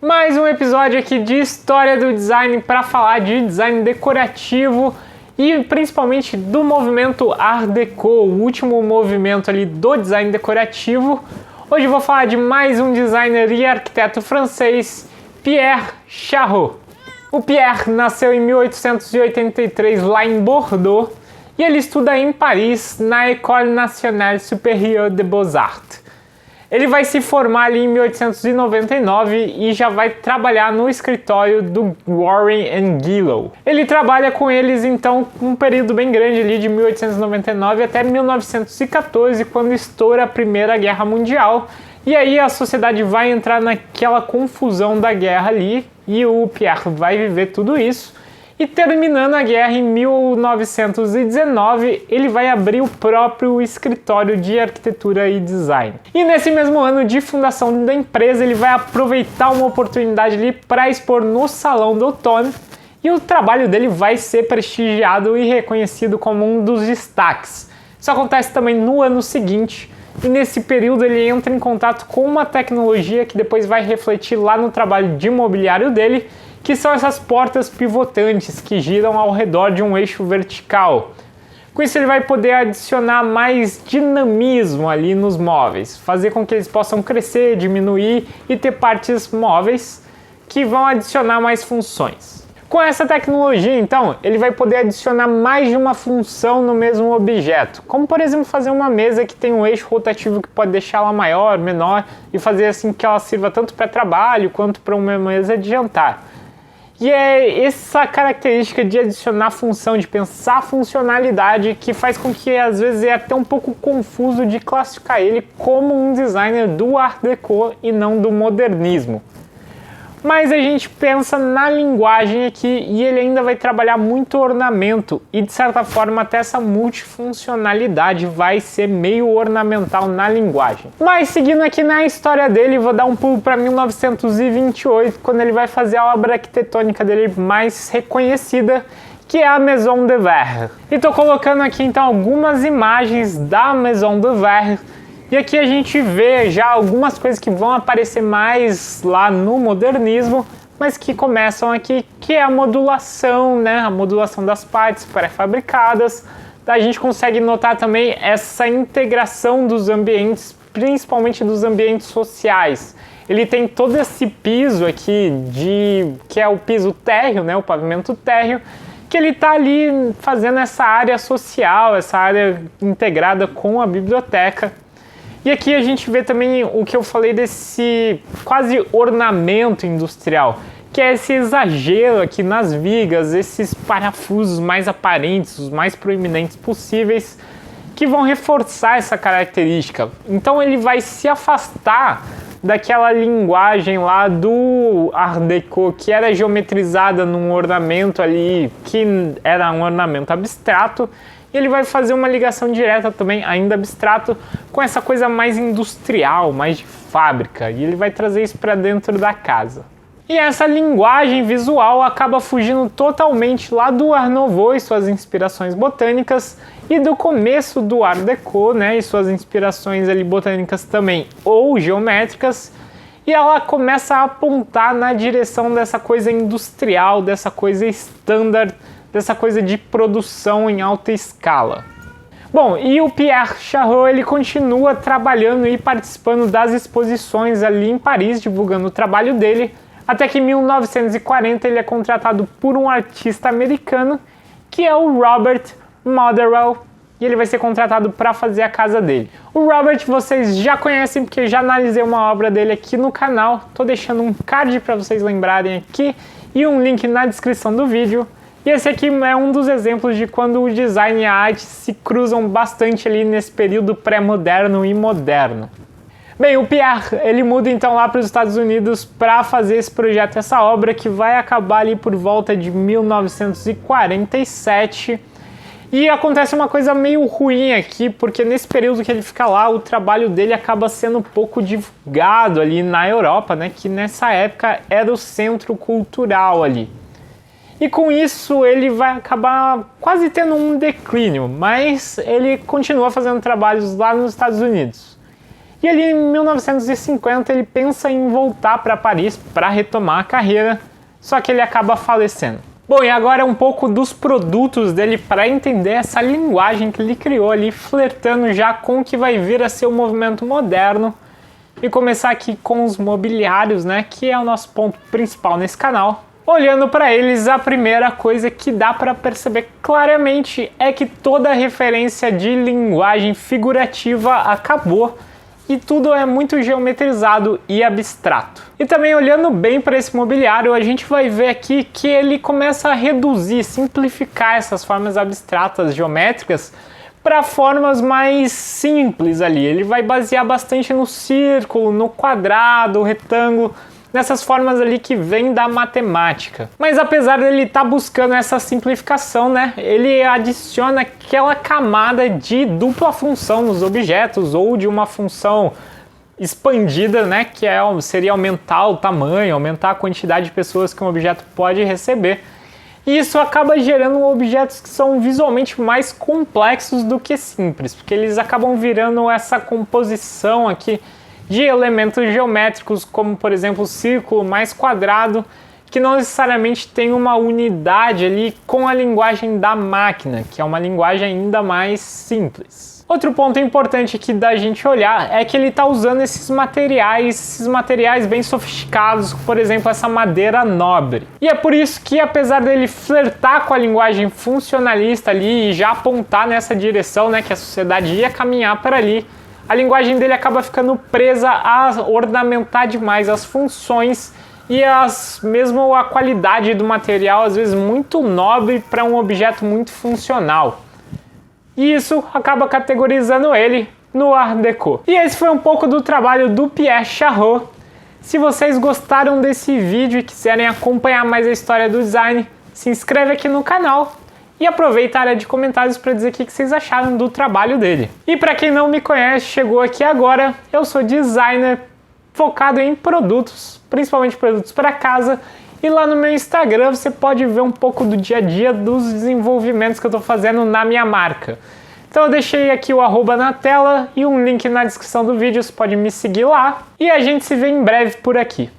Mais um episódio aqui de história do design para falar de design decorativo e principalmente do movimento Art Deco, o último movimento ali do design decorativo. Hoje eu vou falar de mais um designer e arquiteto francês, Pierre Charrot. O Pierre nasceu em 1883 lá em Bordeaux e ele estuda em Paris na École Nationale Supérieure des Beaux-Arts. Ele vai se formar ali em 1899 e já vai trabalhar no escritório do Warren & Gillow. Ele trabalha com eles então um período bem grande ali de 1899 até 1914, quando estoura a Primeira Guerra Mundial. E aí a sociedade vai entrar naquela confusão da guerra ali e o Pierre vai viver tudo isso. E terminando a guerra em 1919, ele vai abrir o próprio escritório de arquitetura e design. E nesse mesmo ano de fundação da empresa, ele vai aproveitar uma oportunidade ali para expor no Salão do Outono, e o trabalho dele vai ser prestigiado e reconhecido como um dos destaques. Isso acontece também no ano seguinte, e nesse período ele entra em contato com uma tecnologia que depois vai refletir lá no trabalho de mobiliário dele, que são essas portas pivotantes que giram ao redor de um eixo vertical. Com isso ele vai poder adicionar mais dinamismo ali nos móveis, fazer com que eles possam crescer, diminuir e ter partes móveis que vão adicionar mais funções. Com essa tecnologia, então, ele vai poder adicionar mais de uma função no mesmo objeto, como por exemplo fazer uma mesa que tem um eixo rotativo que pode deixá-la maior, menor e fazer assim que ela sirva tanto para trabalho quanto para uma mesa de jantar. E é essa característica de adicionar função, de pensar funcionalidade, que faz com que às vezes é até um pouco confuso de classificar ele como um designer do Art Deco e não do modernismo. Mas a gente pensa na linguagem aqui e ele ainda vai trabalhar muito ornamento e de certa forma até essa multifuncionalidade vai ser meio ornamental na linguagem. Mas seguindo aqui na história dele, vou dar um pulo para 1928, quando ele vai fazer a obra arquitetônica dele mais reconhecida, que é a Maison de Verre. E tô colocando aqui então algumas imagens da Maison de Verre. E aqui a gente vê já algumas coisas que vão aparecer mais lá no modernismo, mas que começam aqui, que é a modulação, né? A modulação das partes pré-fabricadas. A gente consegue notar também essa integração dos ambientes, principalmente dos ambientes sociais. Ele tem todo esse piso aqui, que é o piso térreo, né? O pavimento térreo, que ele está ali fazendo essa área social, essa área integrada com a biblioteca. E aqui a gente vê também o que eu falei desse quase ornamento industrial, que é esse exagero aqui nas vigas, esses parafusos mais aparentes, os mais proeminentes possíveis, que vão reforçar essa característica. Então ele vai se afastar daquela linguagem lá do Art Deco, que era geometrizada num ornamento ali, que era um ornamento abstrato, e ele vai fazer uma ligação direta também, ainda abstrato, com essa coisa mais industrial, mais de fábrica, e ele vai trazer isso para dentro da casa. E essa linguagem visual acaba fugindo totalmente lá do Art Nouveau e suas inspirações botânicas, e do começo do Art Deco, né, e suas inspirações ali botânicas também, ou geométricas, e ela começa a apontar na direção dessa coisa industrial, dessa coisa standard, dessa coisa de produção em alta escala. Bom, e o Pierre Charrot, ele continua trabalhando e participando das exposições ali em Paris, divulgando o trabalho dele, até que em 1940 ele é contratado por um artista americano, que é o Robert Motherwell, e ele vai ser contratado para fazer a casa dele. O Robert vocês já conhecem, porque eu já analisei uma obra dele aqui no canal, tô deixando um card para vocês lembrarem aqui, e um link na descrição do vídeo. E esse aqui é um dos exemplos de quando o design e a arte se cruzam bastante ali nesse período pré-moderno e moderno. Bem, o Pierre, ele muda então lá para os Estados Unidos para fazer esse projeto, essa obra que vai acabar ali por volta de 1947. E acontece uma coisa meio ruim aqui, porque nesse período que ele fica lá, o trabalho dele acaba sendo um pouco divulgado ali na Europa, né, que nessa época era o centro cultural ali. E com isso ele vai acabar quase tendo um declínio, mas ele continua fazendo trabalhos lá nos Estados Unidos. E ali em 1950 ele pensa em voltar para Paris para retomar a carreira, só que ele acaba falecendo. Bom, e agora um pouco dos produtos dele para entender essa linguagem que ele criou ali, flertando já com o que vai vir a ser o movimento moderno. E começar aqui com os mobiliários, né, que é o nosso ponto principal nesse canal. Olhando para eles, a primeira coisa que dá para perceber claramente é que toda referência de linguagem figurativa acabou e tudo é muito geometrizado e abstrato. E também olhando bem para esse mobiliário, a gente vai ver aqui que ele começa a reduzir, simplificar essas formas abstratas geométricas para formas mais simples ali. Ele vai basear bastante no círculo, no quadrado, retângulo, nessas formas ali que vêm da matemática. Mas apesar dele estar buscando essa simplificação, né, ele adiciona aquela camada de dupla função nos objetos ou de uma função expandida, né, que seria aumentar o tamanho, aumentar a quantidade de pessoas que um objeto pode receber. E isso acaba gerando objetos que são visualmente mais complexos do que simples, porque eles acabam virando essa composição aqui de elementos geométricos, como por exemplo o círculo mais quadrado, que não necessariamente tem uma unidade ali com a linguagem da máquina, que é uma linguagem ainda mais simples. Outro ponto importante aqui da gente olhar é que ele está usando esses materiais bem sofisticados, por exemplo, essa madeira nobre. E é por isso que, apesar dele flertar com a linguagem funcionalista ali e já apontar nessa direção, né, que a sociedade ia caminhar para ali, a linguagem dele acaba ficando presa a ornamentar demais as funções e mesmo a qualidade do material, às vezes muito nobre para um objeto muito funcional. E isso acaba categorizando ele no Art Deco. E esse foi um pouco do trabalho do Pierre Charrot. Se vocês gostaram desse vídeo e quiserem acompanhar mais a história do design, se inscreve aqui no canal e aproveita a área de comentários para dizer o que vocês acharam do trabalho dele. E para quem não me conhece, chegou aqui agora, eu sou designer focado em produtos, principalmente produtos para casa. E lá no meu Instagram você pode ver um pouco do dia a dia dos desenvolvimentos que eu estou fazendo na minha marca. Então eu deixei aqui o arroba na tela e um link na descrição do vídeo, você pode me seguir lá. E a gente se vê em breve por aqui.